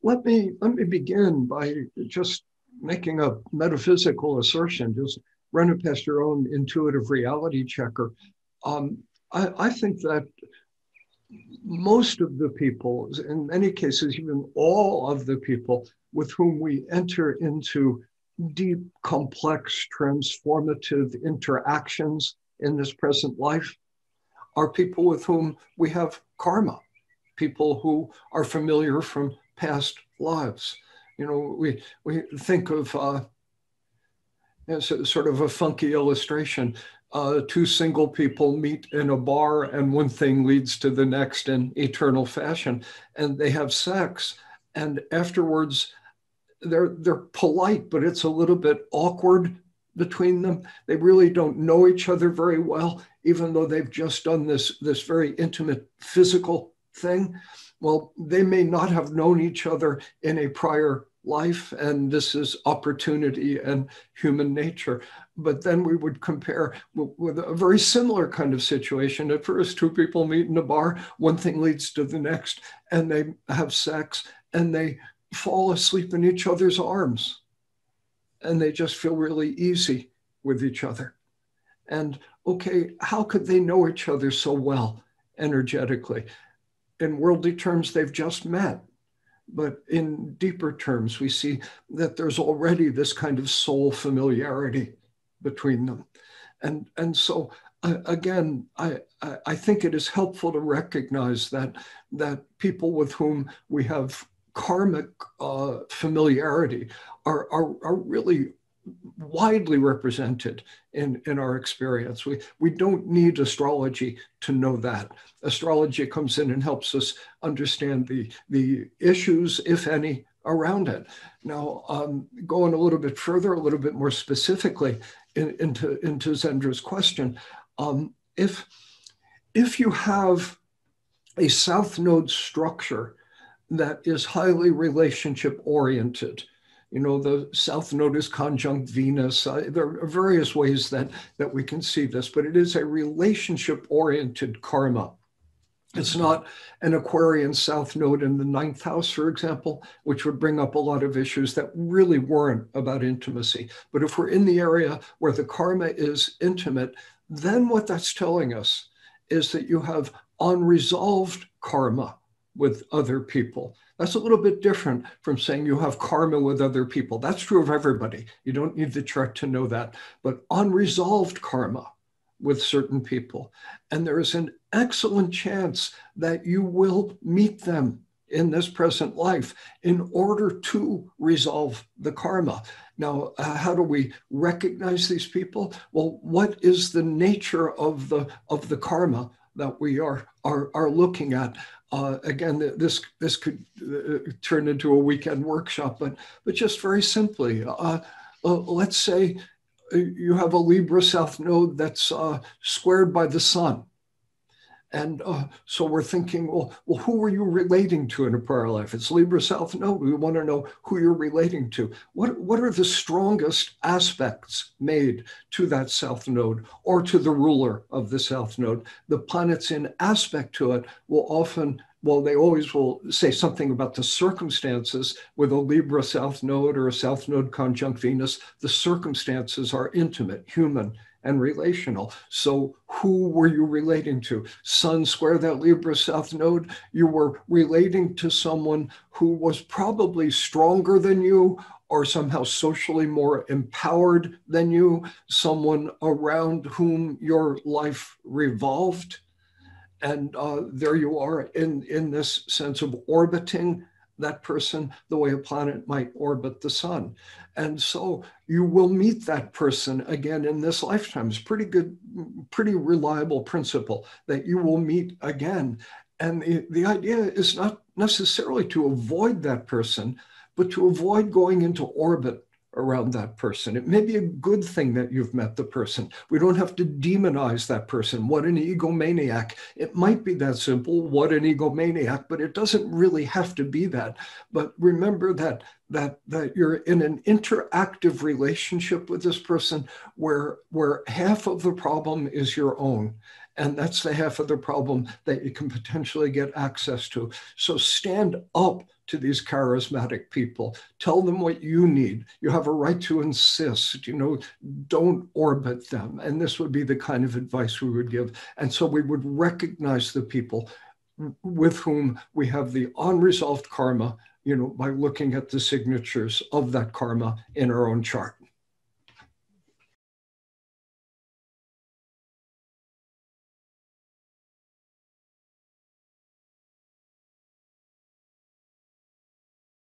let me begin by just making a metaphysical assertion. Just run it past your own intuitive reality checker. I think that most of the people, in many cases, even all of the people with whom we enter into deep, complex, transformative interactions in this present life, are people with whom we have karma, people who are familiar from past lives. We think of as a, sort of a funky illustration. Two single people meet in a bar, and one thing leads to the next in eternal fashion, and they have sex, and afterwards they're polite, but it's a little bit awkward between them. They really don't know each other very well, even though they've just done this very intimate physical thing. Well, they may not have known each other in a prior life, and this is opportunity and human nature. But then we would compare with a very similar kind of situation. At first, two people meet in a bar, one thing leads to the next, and they have sex, and they fall asleep in each other's arms, and they just feel really easy with each other. And okay, how could they know each other so well energetically? In worldly terms, they've just met. But in deeper terms, we see that there's already this kind of soul familiarity between them. And so, again, I think it is helpful to recognize that people with whom we have karmic familiarity are really widely represented in our experience. We don't need astrology to know that. Astrology comes in and helps us understand the issues, if any, around it. Now, going a little bit further, a little bit more specifically into Zendra's question, if you have a South Node structure that is highly relationship oriented, the South Node is conjunct Venus. There are various ways that we can see this, but it is a relationship-oriented karma. It's not an Aquarian South Node in the 9th house, for example, which would bring up a lot of issues that really weren't about intimacy. But if we're in the area where the karma is intimate, then what that's telling us is that you have unresolved karma with other people. That's a little bit different from saying you have karma with other people. That's true of everybody. You don't need the chart to know that. But unresolved karma with certain people. And there is an excellent chance that you will meet them in this present life in order to resolve the karma. Now, how do we recognize these people? Well, what is the nature of the karma that we are looking at? Again, this could turn into a weekend workshop, but just very simply, let's say you have a Libra South Node that's squared by the sun. And so we're thinking, well, who are you relating to in a prior life? It's Libra South Node. We want to know who you're relating to. What are the strongest aspects made to that South Node or to the ruler of the South Node? The planets in aspect to it will often, they always will say something about the circumstances. With a Libra South Node or a South Node conjunct Venus, the circumstances are intimate, human, and relational. So who were you relating to? Sun square that Libra South Node, you were relating to someone who was probably stronger than you or somehow socially more empowered than you, someone around whom your life revolved. And there you are in this sense of orbiting that person the way a planet might orbit the sun. And so you will meet that person again in this lifetime. It's pretty good, pretty reliable principle that you will meet again. And the idea is not necessarily to avoid that person, but to avoid going into orbit around that person. It may be a good thing that you've met the person. We don't have to demonize that person. What an egomaniac. It might be that simple, what an egomaniac, but it doesn't really have to be that. But remember that you're in an interactive relationship with this person where half of the problem is your own And that's the half of the problem that you can potentially get access to. So stand up to these charismatic people. Tell them what you need. You have a right to insist, don't orbit them. And this would be the kind of advice we would give. And so we would recognize the people with whom we have the unresolved karma, by looking at the signatures of that karma in our own chart.